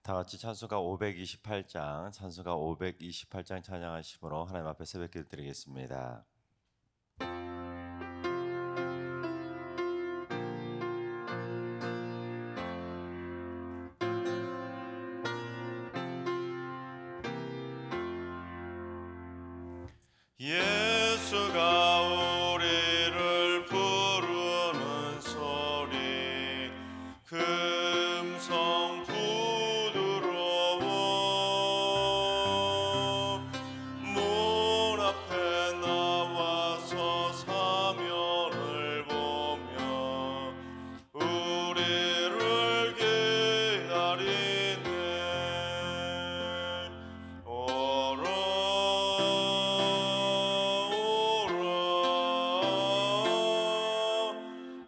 다 같이 찬송가 528장, 찬송가 528장 찬양하심으로 하나님 앞에 새벽기도 드리겠습니다. 예수가 우리를 부르는 소리 금성 부드러워 문 앞에 나와서 사면을 보며 우리를 기다리네. 오라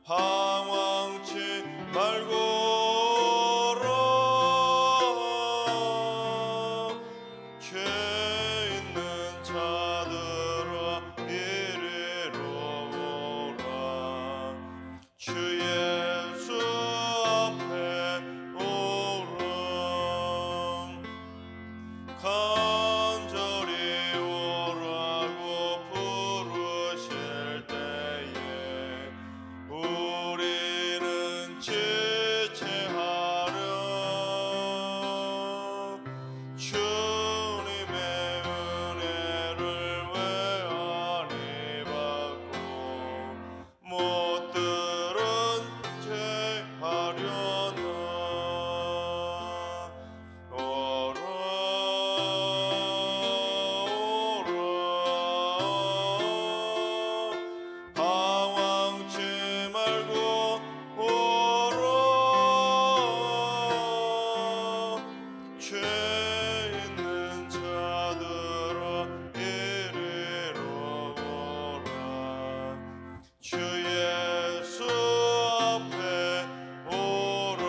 방황치 말고 오라. 죄 있는 자들아 이리로 오라. 주 예수 앞에 오라. 간절히 오라고 부르실 때에 우리는 지체하려 주님의 은혜를 왜 안 입었고 못 들은 채 하려나. 오라 방황치 말고 오라. 죄 있는 자들아 이리로 오라. 주 예수 앞에 오라.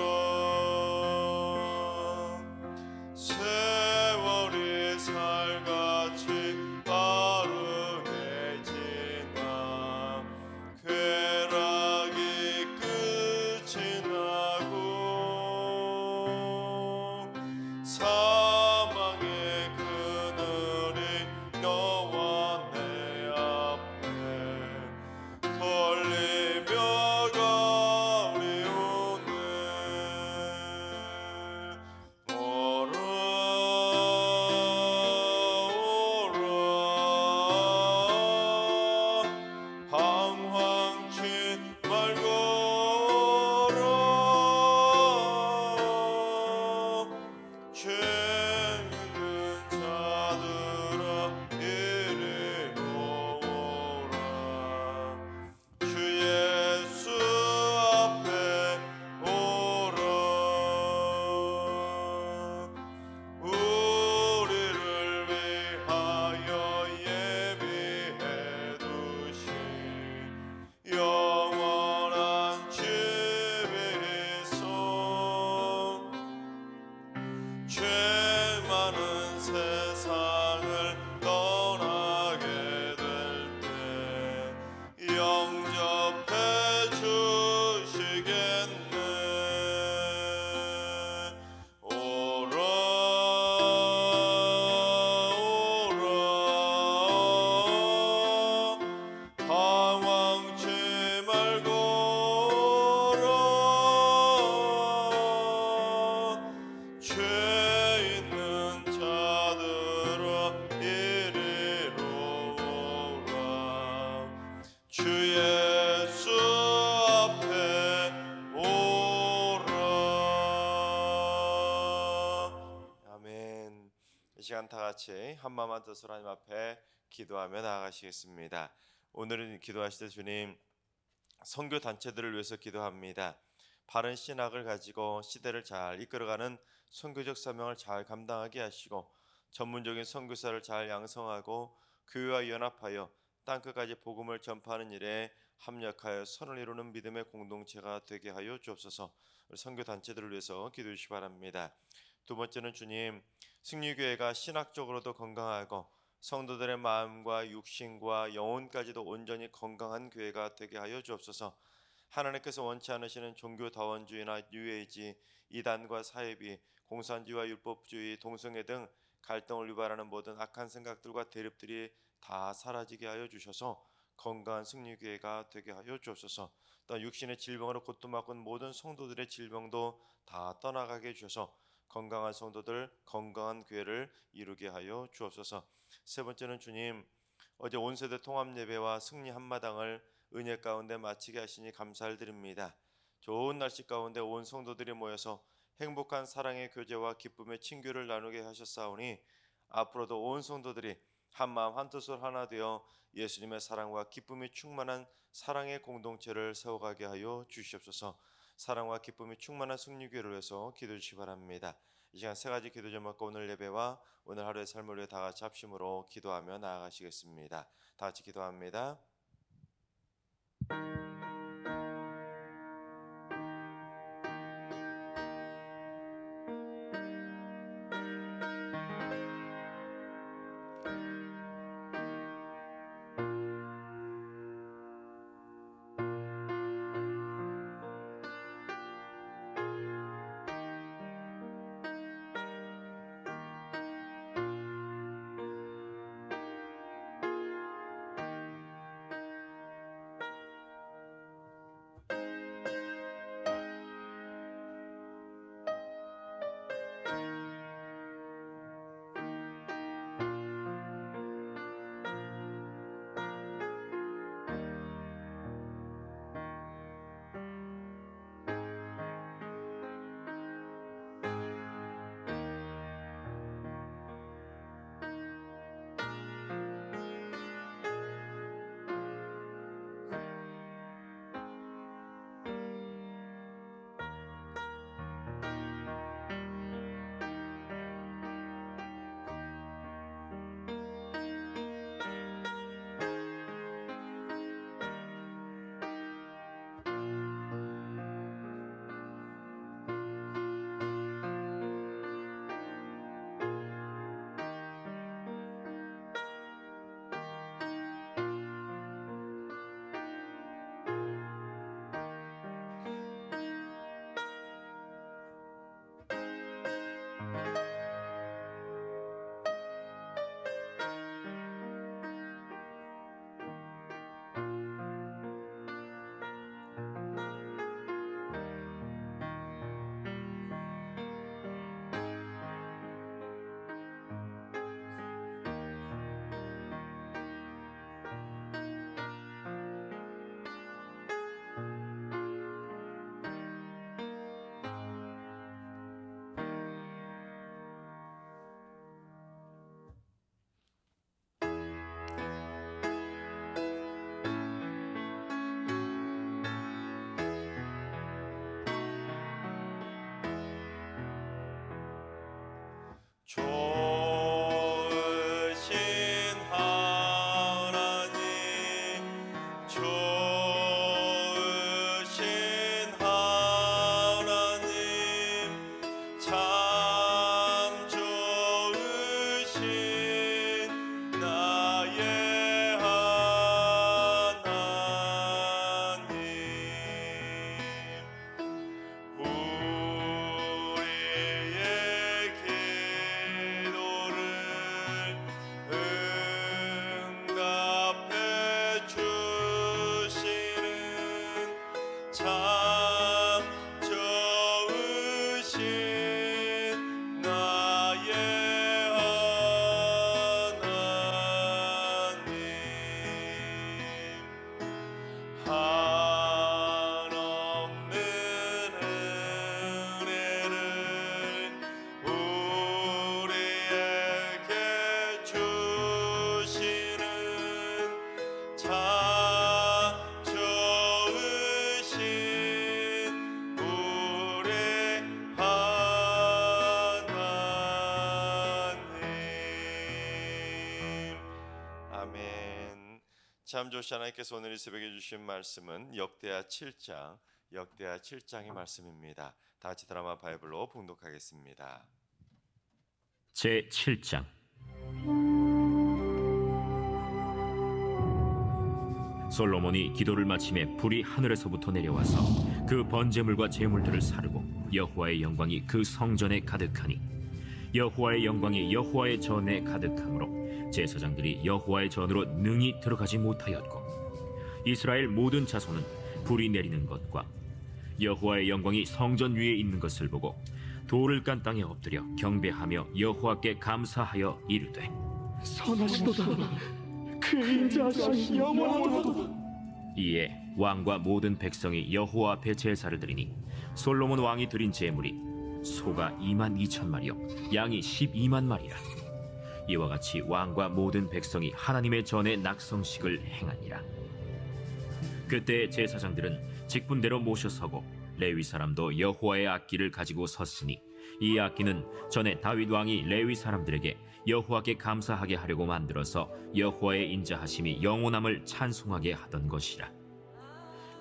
세월이 살같이 빠르게 지나 쾌락이 끝이 나고 사망의 그늘이 너와 내 앞에 떨리며 가리우네. 오라 방황치 말고 오라. 죄 있는 자들아 이리로 오라. 주 예수 앞에 오라. 우리를 위하여 예비해 두신 영원한 집이 있어. 죄 많은 세상을 떠나게 될 때 영접해 주시겠네. 오라 방황치 말고 오라. 죄 있는 자들아 이리로 오라. 주 예수 앞에 오라. 아멘. 이 시간 다 같이 한마음한 뜻으로 하나님 앞에 기도하며 나아가시겠습니다. 오늘은 기도하실 때 주님, 선교 단체들을 위해서 기도합니다. 바른 신학을 가지고 시대를 잘 이끌어가는 선교적 사명을 잘 감당하게 하시고 전문적인 선교사를 잘 양성하고 교회와 연합하여 땅끝까지 복음을 전파하는 일에 합력하여 선을 이루는 믿음의 공동체가 되게 하여 주옵소서. 우리 선교 단체들을 위해서 기도해 주시기 바랍니다. 두 번째는 주님, 승리교회가 신학적으로도 건강하고 성도들의 마음과 육신과 영혼까지도 온전히 건강한 교회가 되게 하여 주옵소서. 하나님께서 원치 않으시는 종교다원주의나 뉴에이지, 이단과 사이비, 공산주의와 율법주의, 동성애 등 갈등을 유발하는 모든 악한 생각들과 대립들이 다 사라지게 하여 주셔서 건강한 승리교회가 되게 하여 주옵소서. 또 육신의 질병으로 고통받은 모든 성도들의 질병도 다 떠나가게 해주셔서 건강한 성도들, 건강한 교회를 이루게 하여 주옵소서. 세 번째는 주님, 어제 온 세대 통합 예배와 승리 한마당을 은혜 가운데 마치게 하시니 감사를 드립니다. 좋은 날씨 가운데 온 성도들이 모여서 행복한 사랑의 교제와 기쁨의 친교를 나누게 하셨사오니 앞으로도 온 성도들이 한마음 한뜻으로 하나 되어 예수님의 사랑과 기쁨이 충만한 사랑의 공동체를 세워가게 하여 주시옵소서. 사랑과 기쁨이 충만한 승리교회를 위해서 기도해 주시기 바랍니다. 이 시간 세 가지 기도 제목과 오늘 예배와 오늘 하루의 삶을 위해 다 같이 합심으로 기도하며 나아가시겠습니다. 다 같이 기도합니다. 좋으신 하나님, 좋으신 하나님, 참 좋으신 나의 하나님, 우리의 기도를 응답해 주시는 참 좋으신 나의 하나님, 한없는 은혜를 우리에게 주시는 참 좋으신 우리 하나님. 아멘. 참 좋으신 하나님께서 오늘 이 새벽에 주신 말씀은 역대하 7장의 말씀입니다. 다 같이 드라마 바이블로 봉독하겠습니다. 제 7장. 솔로몬이 기도를 마침에 불이 하늘에서부터 내려와서 그 번제물과 제물들을 사르고 여호와의 영광이 그 성전에 가득하니 여호와의 영광이 여호와의 전에 가득하므로 제사장들이 여호와의 전으로 능히 들어가지 못하였고 이스라엘 모든 자손은 불이 내리는 것과 여호와의 영광이 성전 위에 있는 것을 보고 돌을 깐 땅에 엎드려 경배하며 여호와께 감사하여 이르되 선하시도다. 그의 인자하심이 영원하도다. 이에 왕과 모든 백성이 여호와 앞에 제사를 드리니 솔로몬 왕이 드린 제물이 소가 2만 2천 마리요 양이 12만 마리라. 이와 같이 왕과 모든 백성이 하나님의 전에 낙성식을 행하니라. 그때 제사장들은 직분대로 모셔서고 레위 사람도 여호와의 악기를 가지고 섰으니 이 악기는 전에 다윗 왕이 레위 사람들에게 여호와께 감사하게 하려고 만들어서 여호와의 인자하심이 영원함을 찬송하게 하던 것이라.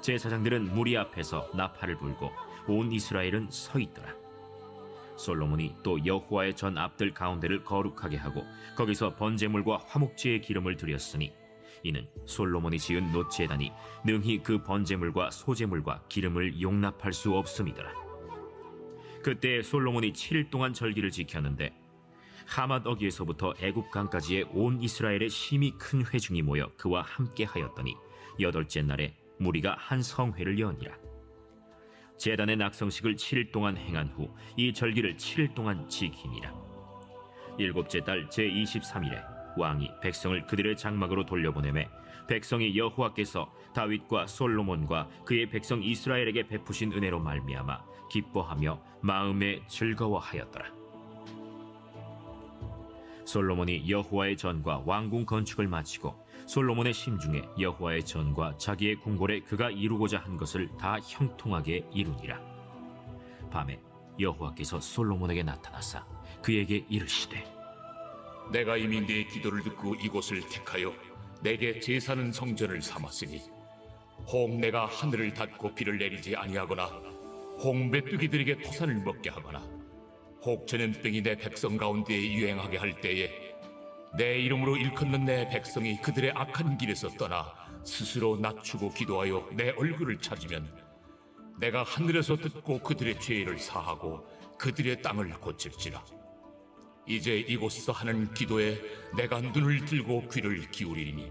제사장들은 무리 앞에서 나팔을 불고 온 이스라엘은 서 있더라. 솔로몬이 또 여호와의 전 앞들 가운데를 거룩하게 하고 거기서 번제물과 화목제의 기름을 드렸으니 이는 솔로몬이 지은 놋제단이 능히 그 번제물과 소제물과 기름을 용납할 수 없음이더라. 그때 솔로몬이 7일 동안 절기를 지켰는데 하맛 어기에서부터 애굽강까지의 온 이스라엘의 심히 큰 회중이 모여 그와 함께 하였더니 8째 날에 무리가 한 성회를 여니라. 제단의 낙성식을 7일 동안 행한 후 이 절기를 7일 동안 지키니라. 7째 달 제23일에 왕이 백성을 그들의 장막으로 돌려보내매 백성이 여호와께서 다윗과 솔로몬과 그의 백성 이스라엘에게 베푸신 은혜로 말미암아 기뻐하며 마음에 즐거워하였더라. 솔로몬이 여호와의 전과 왕궁 건축을 마치고 솔로몬의 심중에 여호와의 전과 자기의 궁궐에 그가 이루고자 한 것을 다 형통하게 이루니라. 밤에 여호와께서 솔로몬에게 나타나사 그에게 이르시되 내가 이미 네 기도를 듣고 이곳을 택하여 내게 제사는 성전을 삼았으니 혹 내가 하늘을 닫고 비를 내리지 아니하거나 혹 메뚜기들에게 토산을 먹게 하거나 혹 전염병이 내 백성 가운데에 유행하게 할 때에 내 이름으로 일컫는 내 백성이 그들의 악한 길에서 떠나 스스로 낮추고 기도하여 내 얼굴을 찾으면 내가 하늘에서 듣고 그들의 죄를 사하고 그들의 땅을 고칠지라. 이제 이곳에서 하는 기도에 내가 눈을 들고 귀를 기울이니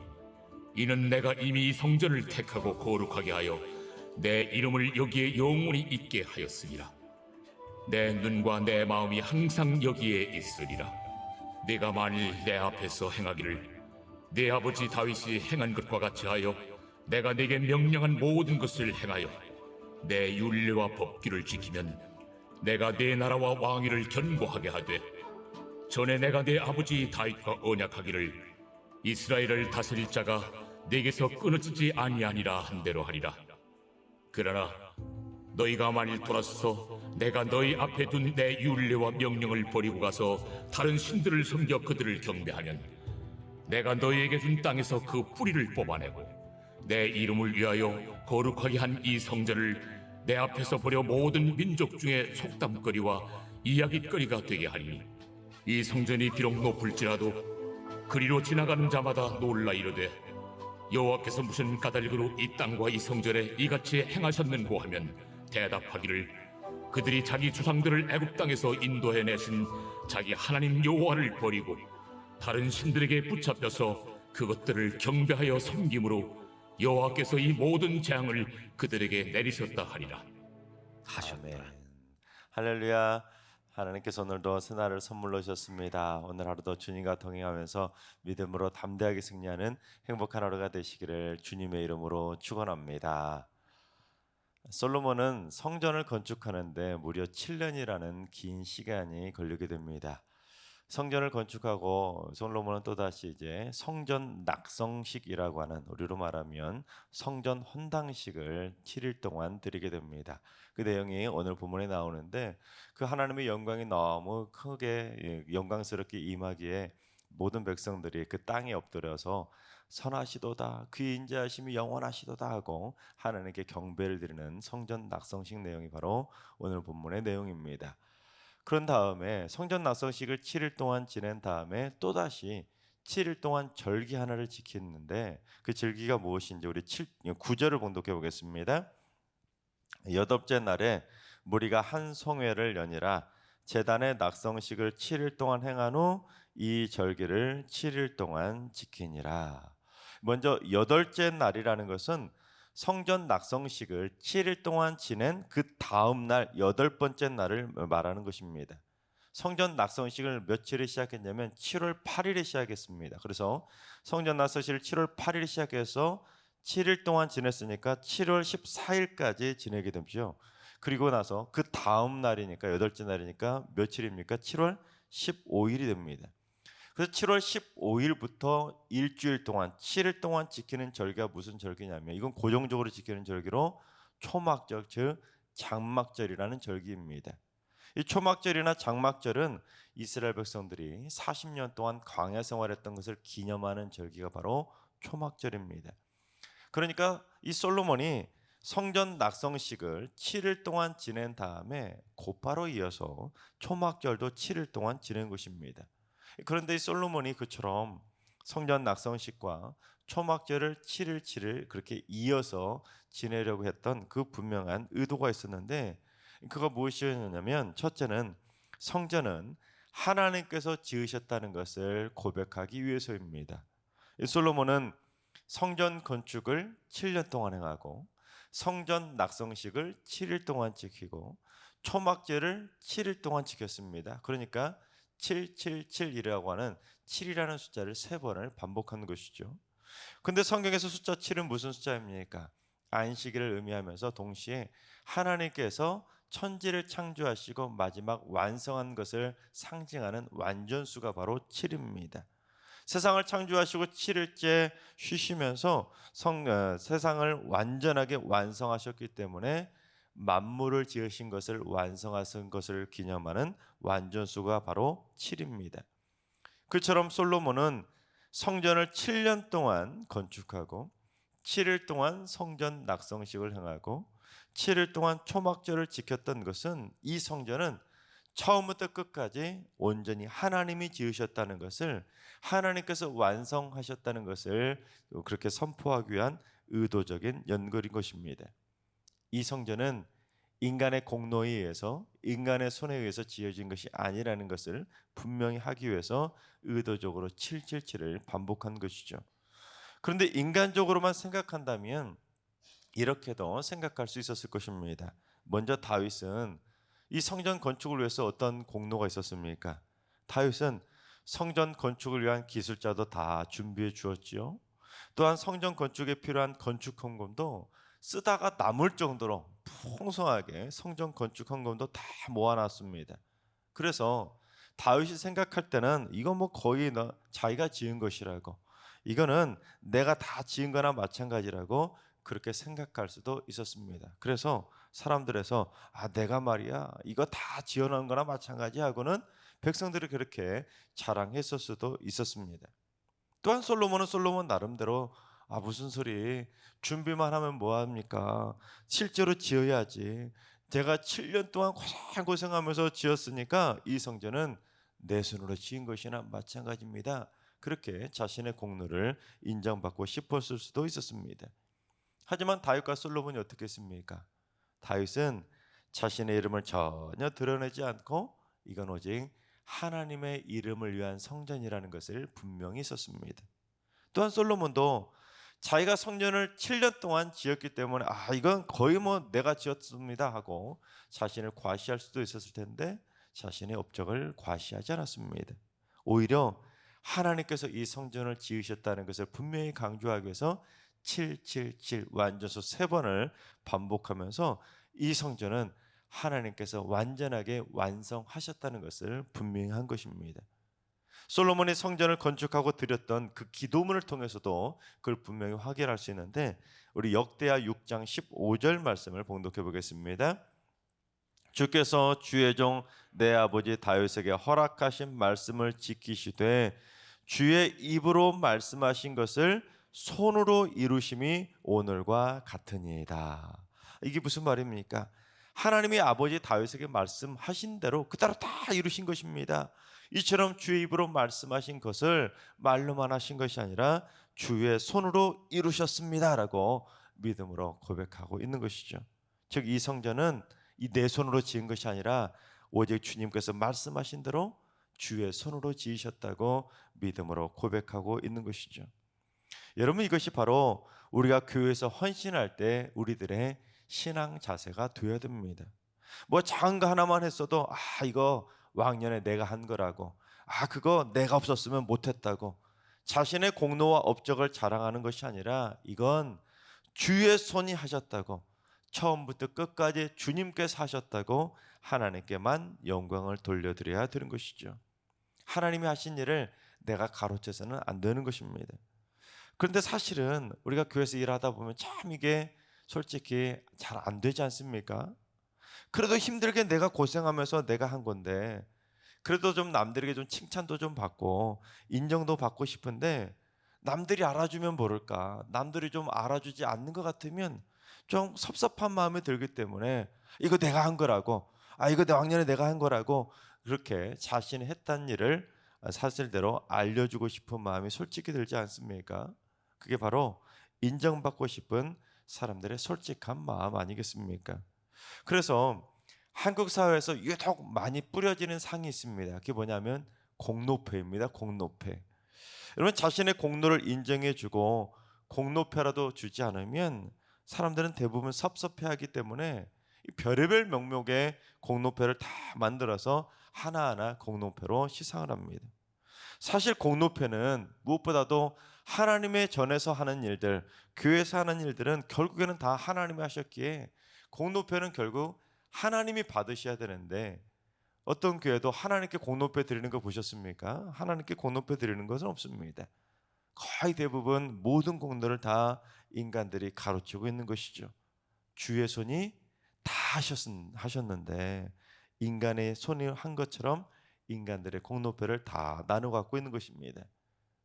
이는 내가 이미 이 성전을 택하고 거룩하게 하여 내 이름을 여기에 영원히 있게 하였습니다. 내 눈과 내 마음이 항상 여기에 있으리라. 네가 만일 내 앞에서 행하기를 네 아버지 다윗이 행한 것과 같이 하여 내가 네게 명령한 모든 것을 행하여 내 율례와 법규를 지키면 내가 네 나라와 왕위를 견고하게 하되 전에 내가 네 아버지 다윗과 언약하기를 이스라엘을 다스릴 자가 네게서 끊어지지 아니하니라 한 대로 하리라. 그러나 너희가 만일 돌아서서 내가 너희 앞에 둔 내 율례와 명령을 버리고 가서 다른 신들을 섬겨 그들을 경배하면 내가 너희에게 준 땅에서 그 뿌리를 뽑아내고 내 이름을 위하여 거룩하게 한 이 성전을 내 앞에서 버려 모든 민족 중에 속담거리와 이야깃거리가 되게 하리니 이 성전이 비록 높을지라도 그리로 지나가는 자마다 놀라 이르되 여호와께서 무슨 까닭으로 이 땅과 이 성전에 이같이 행하셨는고 하면 대답하기를 그들이 자기 주상들을 애굽 땅에서 인도해내신 자기 하나님 여호와를 버리고 다른 신들에게 붙잡혀서 그것들을 경배하여 섬김으로 여호와께서 이 모든 재앙을 그들에게 내리셨다 하리라. 아멘. 할렐루야. 하나님께서 오늘도 새날을 선물로 주셨습니다. 오늘 하루도 주님과 동행하면서 믿음으로 담대하게 승리하는 행복한 하루가 되시기를 주님의 이름으로 축원합니다. 솔로몬은 성전을 건축하는데 무려 7년이라는 긴 시간이 걸리게 됩니다. 성전을 건축하고 솔로몬은 또다시 이제 성전 낙성식이라고 하는, 우리로 말하면 성전 헌당식을 7일 동안 드리게 됩니다. 그 내용이 오늘 본문에 나오는데, 그 하나님의 영광이 너무 크게 영광스럽게 임하기에 모든 백성들이 그 땅에 엎드려서 선하시도다, 그의 인자하심이 영원하시도다 하고 하나님께 경배를 드리는 성전 낙성식 내용이 바로 오늘 본문의 내용입니다. 그런 다음에 성전 낙성식을 7일 동안 지낸 다음에 또다시 7일 동안 절기 하나를 지켰는데 그 절기가 무엇인지 우리 9절을 봉독해 보겠습니다. 여덟째 날에 무리가 한 송회를 연이라 제단의 낙성식을 7일 동안 행한 후 이 절기를 7일 동안 지키니라. 먼저 여덟째 날이라는 것은 성전 낙성식을 7일 동안 지낸 그 다음 날 여덟 번째 날을 말하는 것입니다. 성전 낙성식을 며칠에 시작했냐면 7월 8일에 시작했습니다. 그래서 성전 낙성식을 7월 8일에 시작해서 7일 동안 지냈으니까 7월 14일까지 지내게 되죠. 그리고 나서 그 다음 날이니까 여덟째 날이니까 며칠입니까? 7월 15일이 됩니다. 그래서 7월 15일부터 일주일 동안 7일 동안 지키는 절기가 무슨 절기냐면 이건 고정적으로 지키는 절기로 초막절 즉 장막절이라는 절기입니다. 이 초막절이나 장막절은 이스라엘 백성들이 40년 동안 광야 생활했던 것을 기념하는 절기가 바로 초막절입니다. 그러니까 이 솔로몬이 성전 낙성식을 7일 동안 지낸 다음에 곧바로 이어서 초막절도 7일 동안 지낸 것입니다. 그런데 이 솔로몬이 그처럼 성전 낙성식과 초막절을 7일 그렇게 이어서 지내려고 했던 그 분명한 의도가 있었는데 그가 무엇이었냐면 첫째는 성전은 하나님께서 지으셨다는 것을 고백하기 위해서입니다. 이 솔로몬은 성전 건축을 7년 동안 행하고 성전 낙성식을 7일 동안 지키고 초막절을 7일 동안 지켰습니다. 그러니까 777이라고 하는 7이라는 숫자를 3번을 반복하는 것이죠. 근데 성경에서 숫자 7은 무슨 숫자입니까? 안식일을 의미하면서 동시에 하나님께서 천지를 창조하시고 마지막 완성한 것을 상징하는 완전수가 바로 7입니다. 세상을 창조하시고 7일째 쉬시면서 세상을 완전하게 완성하셨기 때문에 만물을 지으신 것을 완성하신 것을 기념하는 완전수가 바로 7입니다. 그처럼 솔로몬은 성전을 7년 동안 건축하고 7일 동안 성전 낙성식을 행하고 7일 동안 초막절을 지켰던 것은 이 성전은 처음부터 끝까지 온전히 하나님이 지으셨다는 것을 하나님께서 완성하셨다는 것을 그렇게 선포하기 위한 의도적인 연결인 것입니다. 이 성전은 인간의 공로에 의해서 인간의 손에 의해서 지어진 것이 아니라는 것을 분명히 하기 위해서 의도적으로 777을 반복한 것이죠. 그런데 인간적으로만 생각한다면 이렇게도 생각할 수 있었을 것입니다. 먼저 다윗은 이 성전 건축을 위해서 어떤 공로가 있었습니까? 다윗은 성전 건축을 위한 기술자도 다 준비해 주었지요. 또한 성전 건축에 필요한 건축 헌금도 쓰다가 남을 정도로 풍성하게 성전 건축 헌금도 다 모아놨습니다. 그래서 다윗이 생각할 때는 이건 뭐 거의 자기가 지은 것이라고, 이거는 내가 다 지은 거나 마찬가지라고 그렇게 생각할 수도 있었습니다. 그래서 사람들에서 내가 말이야 이거 다 지어놓은 거나 마찬가지 하고는 백성들이 그렇게 자랑했을 수도 있었습니다. 또한 솔로몬은 솔로몬 나름대로 무슨 소리, 준비만 하면 뭐합니까? 실제로 지어야지. 제가 7년 동안 고생하면서 지었으니까 이 성전은 내 손으로 지은 것이나 마찬가지입니다. 그렇게 자신의 공로를 인정받고 싶었을 수도 있었습니다. 하지만 다윗과 솔로몬이 어떻게 했습니까? 다윗은 자신의 이름을 전혀 드러내지 않고 이건 오직 하나님의 이름을 위한 성전이라는 것을 분명히 썼습니다. 또한 솔로몬도 자기가 성전을 7년 동안 지었기 때문에 이건 거의 뭐 내가 지었습니다 하고 자신을 과시할 수도 있었을 텐데 자신의 업적을 과시하지 않았습니다. 오히려 하나님께서 이 성전을 지으셨다는 것을 분명히 강조하기 위해서 777 완전수 3번을 반복하면서 이 성전은 하나님께서 완전하게 완성하셨다는 것을 분명히 한 것입니다. 솔로몬이 성전을 건축하고 드렸던 그 기도문을 통해서도 그걸 분명히 확인할 수 있는데 우리 역대하 6장 15절 말씀을 봉독해 보겠습니다. 주께서 주의 종 내 아버지 다윗에게 허락하신 말씀을 지키시되 주의 입으로 말씀하신 것을 손으로 이루심이 오늘과 같으니이다. 이게 무슨 말입니까? 하나님이 아버지 다윗에게 말씀하신 대로 그대로 다 이루신 것입니다. 이처럼 주의 입으로 말씀하신 것을 말로만 하신 것이 아니라 주의 손으로 이루셨습니다라고 믿음으로 고백하고 있는 것이죠. 즉 이 성전은 이 내 손으로 지은 것이 아니라 오직 주님께서 말씀하신 대로 주의 손으로 지으셨다고 믿음으로 고백하고 있는 것이죠. 여러분, 이것이 바로 우리가 교회에서 헌신할 때 우리들의 신앙 자세가 되어야 됩니다. 뭐 작은 거 하나만 했어도 이거 왕년에 내가 한 거라고, 그거 내가 없었으면 못했다고 자신의 공로와 업적을 자랑하는 것이 아니라 이건 주의 손이 하셨다고, 처음부터 끝까지 주님께서 하셨다고 하나님께만 영광을 돌려드려야 되는 것이죠. 하나님이 하신 일을 내가 가로채서는 안 되는 것입니다. 그런데 사실은 우리가 교회에서 일하다 보면 참 이게 솔직히 잘 안 되지 않습니까? 그래도 힘들게 내가 고생하면서 내가 한 건데, 그래도 좀 남들에게 좀 칭찬도 좀 받고 인정도 받고 싶은데 남들이 알아주면 모를까, 남들이 좀 알아주지 않는 것 같으면 좀 섭섭한 마음이 들기 때문에 이거 내가 한 거라고, 이거 내 왕년에 내가 한 거라고 그렇게 자신이 했던 일을 사실대로 알려주고 싶은 마음이 솔직히 들지 않습니까? 그게 바로 인정받고 싶은 사람들의 솔직한 마음 아니겠습니까? 그래서 한국 사회에서 유독 많이 뿌려지는 상이 있습니다. 그게 뭐냐면 공로패입니다. 공로패. 여러분, 자신의 공로를 인정해주고 공로패라도 주지 않으면 사람들은 대부분 섭섭해하기 때문에 별의별 명목의 공로패를 다 만들어서 하나하나 공로패로 시상을 합니다. 사실 공로패는 무엇보다도 하나님의 전에서 하는 일들, 교회에서 하는 일들은 결국에는 다 하나님이 하셨기에 공로패는 결국 하나님이 받으셔야 되는데, 어떤 교회도 하나님께 공로패 드리는 거 보셨습니까? 하나님께 공로패 드리는 것은 없습니다. 거의 대부분 모든 공로를 다 인간들이 가로채고 있는 것이죠. 주의 손이 다 하셨는데 인간의 손이 한 것처럼 인간들의 공로패를 다 나눠 갖고 있는 것입니다.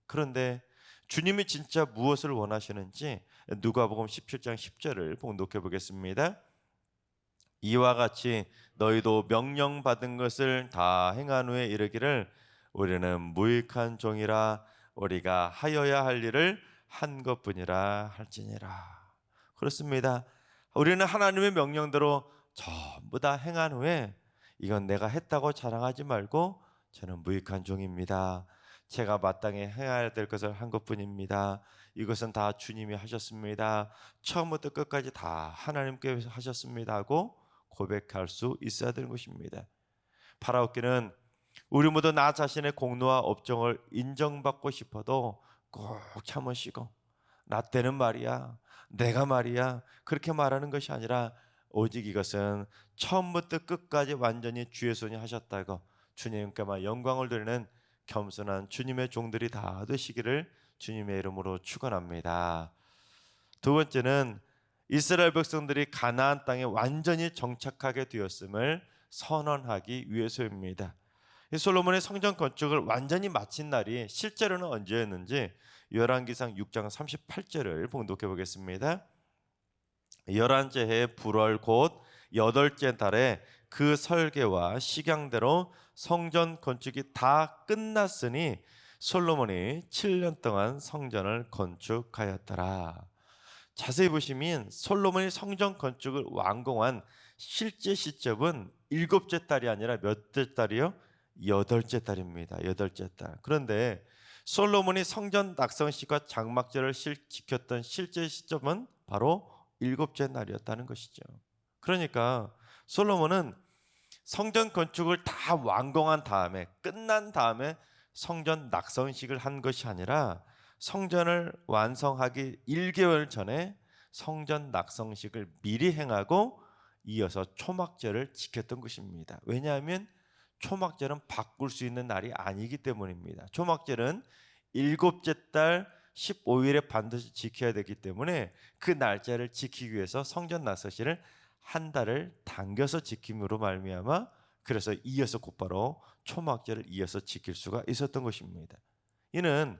그런데 주님이 진짜 무엇을 원하시는지 누가복음 17장 10절을 봉독해 보겠습니다. 이와 같이 너희도 명령받은 것을 다 행한 후에 이르기를 우리는 무익한 종이라 우리가 하여야 할 일을 한 것뿐이라 할지니라. 그렇습니다. 우리는 하나님의 명령대로 전부 다 행한 후에 이건 내가 했다고 자랑하지 말고 저는 무익한 종입니다. 제가 마땅히 해야 될 것을 한 것뿐입니다. 이것은 다 주님이 하셨습니다. 처음부터 끝까지 다 하나님께서 하셨습니다 하고 고백할 수 있어야 되는 것입니다. 바라옵기는 우리 모두 나 자신의 공로와 업적을 인정받고 싶어도 꼭 참으시고 나 때는 말이야, 내가 말이야 그렇게 말하는 것이 아니라 오직 이것은 처음부터 끝까지 완전히 주의 손이 하셨다고 주님께만 영광을 드리는 겸손한 주님의 종들이 다 되시기를 주님의 이름으로 축원합니다. 두 번째는 이스라엘 백성들이 가나안 땅에 완전히 정착하게 되었음을 선언하기 위해서입니다. 솔로몬의 성전 건축을 완전히 마친 날이 실제로는 언제였는지 열왕기상 6장 38절을 봉독해 보겠습니다. 11째 해 불월 곧 8째 달에 그 설계와 식양대로 성전 건축이 다 끝났으니 솔로몬이 7년 동안 성전을 건축하였더라. 자세히 보시면 솔로몬이 성전 건축을 완공한 실제 시점은 7째 달이 아니라 몇째 달이요? 8째 달입니다. 8째 달. 그런데 솔로몬이 성전 낙성식과 장막절을 지켰던 실제 시점은 바로 7째 날이었다는 것이죠. 그러니까 솔로몬은 성전 건축을 다 완공한 다음에 끝난 다음에 성전 낙성식을 한 것이 아니라 성전을 완성하기 1개월 전에 성전 낙성식을 미리 행하고 이어서 초막절을 지켰던 것입니다. 왜냐하면 초막절은 바꿀 수 있는 날이 아니기 때문입니다. 초막절은 7째 달 15일에 반드시 지켜야 되기 때문에 그 날짜를 지키기 위해서 성전 낙성식을 한 달을 당겨서 지킴으로 말미암아 그래서 이어서 곧바로 초막절을 이어서 지킬 수가 있었던 것입니다. 이는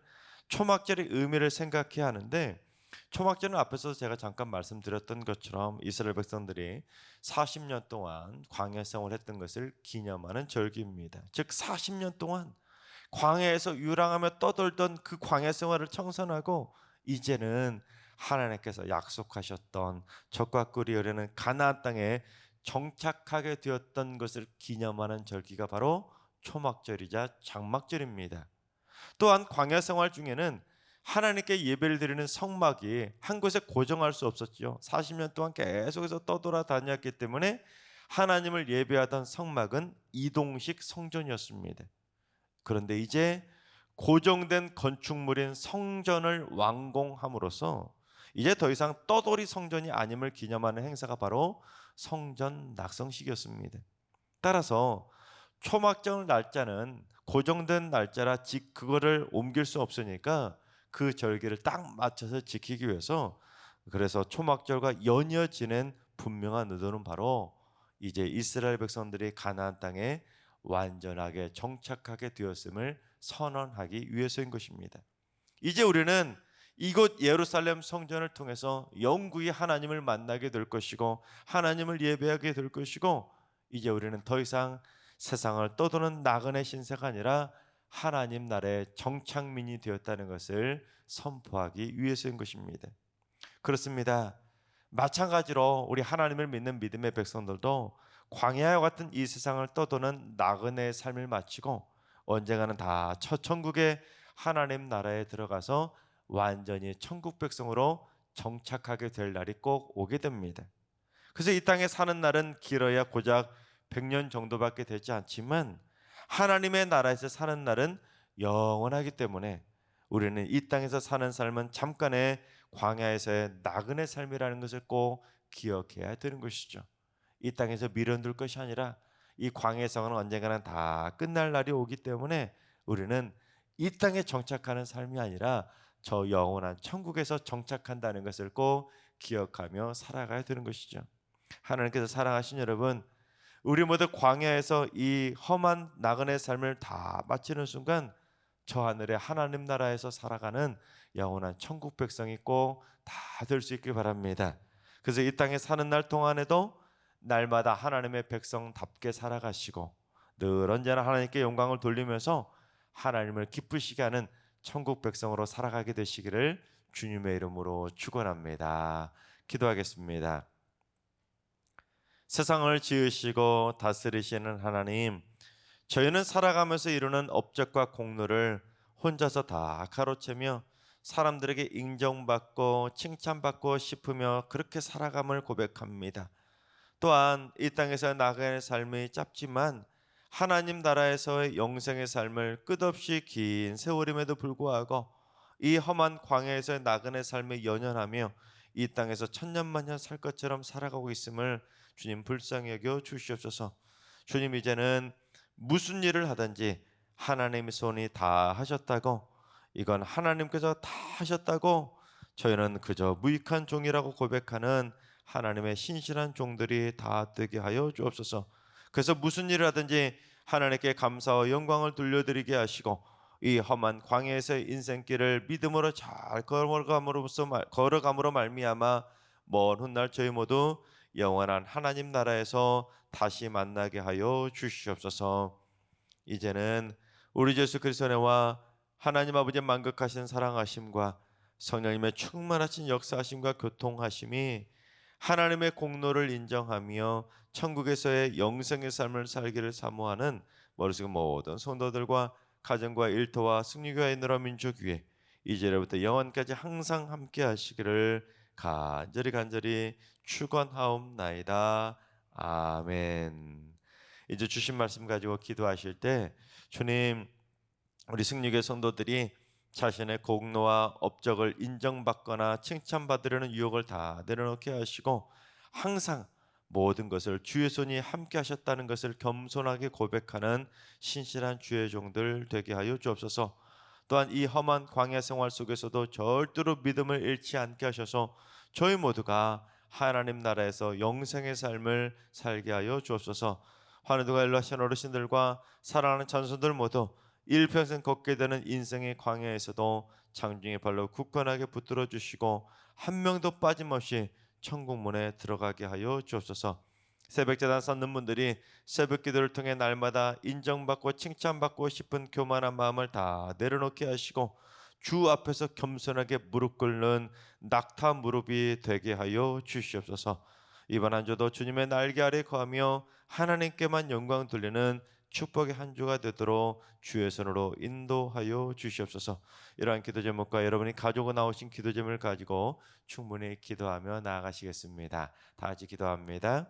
초막절의 의미를 생각해야 하는데 초막절은 앞에서 제가 잠깐 말씀드렸던 것처럼 이스라엘 백성들이 40년 동안 광야 생활을 했던 것을 기념하는 절기입니다. 즉 40년 동안 광야에서 유랑하며 떠돌던 그 광야 생활을 청산하고 이제는 하나님께서 약속하셨던 적과 꿀이 흐르는 가나안 땅에 정착하게 되었던 것을 기념하는 절기가 바로 초막절이자 장막절입니다. 또한 광야 생활 중에는 하나님께 예배를 드리는 성막이 한 곳에 고정할 수 없었죠. 40년 동안 계속해서 떠돌아다녔기 때문에 하나님을 예배하던 성막은 이동식 성전이었습니다. 그런데 이제 고정된 건축물인 성전을 완공함으로써 이제 더 이상 떠돌이 성전이 아님을 기념하는 행사가 바로 성전 낙성식이었습니다. 따라서 초막절 날짜는 고정된 날짜라 그거를 옮길 수 없으니까 그 절기를 딱 맞춰서 지키기 위해서 그래서 초막절과 연이어 지낸 분명한 의도는 바로 이제 이스라엘 백성들이 가나안 땅에 완전하게 정착하게 되었음을 선언하기 위해서인 것입니다. 이제 우리는 이곳 예루살렘 성전을 통해서 영구히 하나님을 만나게 될 것이고 하나님을 예배하게 될 것이고 이제 우리는 더 이상 세상을 떠도는 나그네 신세가 아니라 하나님 나라의 정착민이 되었다는 것을 선포하기 위해서인 것입니다. 그렇습니다. 마찬가지로 우리 하나님을 믿는 믿음의 백성들도 광야와 같은 이 세상을 떠도는 나그네의 삶을 마치고 언젠가는 다 첫 천국의 하나님 나라에 들어가서 완전히 천국 백성으로 정착하게 될 날이 꼭 오게 됩니다. 그래서 이 땅에 사는 날은 길어야 고작 100년 정도밖에 되지 않지만 하나님의 나라에서 사는 날은 영원하기 때문에 우리는 이 땅에서 사는 삶은 잠깐의 광야에서의 나그네 삶이라는 것을 꼭 기억해야 되는 것이죠. 이 땅에서 미련둘 것이 아니라 이 광야에서는 언젠가는 다 끝날 날이 오기 때문에 우리는 이 땅에 정착하는 삶이 아니라 저 영원한 천국에서 정착한다는 것을 꼭 기억하며 살아가야 되는 것이죠. 하나님께서 사랑하신 여러분, 우리 모두 광야에서 이 험한 나그네 삶을 다 마치는 순간 저 하늘의 하나님 나라에서 살아가는 영원한 천국 백성이 꼭 다 될 수 있길 바랍니다. 그래서 이 땅에 사는 날 동안에도 날마다 하나님의 백성답게 살아가시고 늘 언제나 하나님께 영광을 돌리면서 하나님을 기쁘시게 하는 천국 백성으로 살아가게 되시기를 주님의 이름으로 축원합니다. 기도하겠습니다. 세상을 지으시고 다스리시는 하나님, 저희는 살아가면서 이루는 업적과 공로를 혼자서 다 가로채며 사람들에게 인정받고 칭찬받고 싶으며 그렇게 살아감을 고백합니다. 또한 이 땅에서 나그네의 삶이 짧지만 하나님 나라에서의 영생의 삶을 끝없이 긴 세월임에도 불구하고 이 험한 광야에서의 나그네 삶에 연연하며 이 땅에서 천년만년 살 것처럼 살아가고 있음을 주님 불쌍히 여겨 주시옵소서. 주님, 이제는 무슨 일을 하든지 하나님의 손이 다 하셨다고, 이건 하나님께서 다 하셨다고 저희는 그저 무익한 종이라고 고백하는 하나님의 신실한 종들이 다 되게 하여 주옵소서. 그래서 무슨 일을 하든지 하나님께 감사와 영광을 돌려드리게 하시고 이 험한 광야에서의 인생길을 믿음으로 잘 걸어감으로 말미암아 먼 훗날 저희 모두 영원한 하나님 나라에서 다시 만나게 하여 주시옵소서. 이제는 우리 예수 그리스도의 은혜와 하나님 아버지의 만극하신 사랑하심과 성령님의 충만하신 역사하심과 교통하심이 하나님의 공로를 인정하며 천국에서의 영생의 삶을 살기를 사모하는 머릿속 모든 성도들과 가정과 일터와 승리교회 너러 민족 위에 이제로부터 영원까지 항상 함께 하시기를 간절히 축원하옵나이다. 아멘. 이제 주신 말씀 가지고 기도하실 때 주님, 우리 승리교회 성도들이 자신의 공로와 업적을 인정받거나 칭찬받으려는 유혹을 다 내려놓게 하시고 항상 모든 것을 주의 손이 함께 하셨다는 것을 겸손하게 고백하는 신실한 주의 종들 되게 하여 주옵소서. 또한 이 험한 광야 생활 속에서도 절대로 믿음을 잃지 않게 하셔서 저희 모두가 하나님 나라에서 영생의 삶을 살게 하여 주옵소서. 환우두가 일로 하신 어르신들과 사랑하는 자손들 모두 일평생 걷게 되는 인생의 광야에서도 장중의 발로 굳건하게 붙들어 주시고 한 명도 빠짐없이 천국문에 들어가게 하여 주옵소서. 새벽제단 쌓는 분들이 새벽기도를 통해 날마다 인정받고 칭찬받고 싶은 교만한 마음을 다 내려놓게 하시고 주 앞에서 겸손하게 무릎 꿇는 낙타 무릎이 되게 하여 주시옵소서. 이번 한 주도 주님의 날개 아래 거하며 하나님께만 영광 돌리는 축복의 한 주가 되도록 주의 손으로 인도하여 주시옵소서. 이러한 기도 제목과 여러분이 가지고 나오신 기도 제목을 가지고 충분히 기도하며 나아가시겠습니다. 다 같이 기도합니다.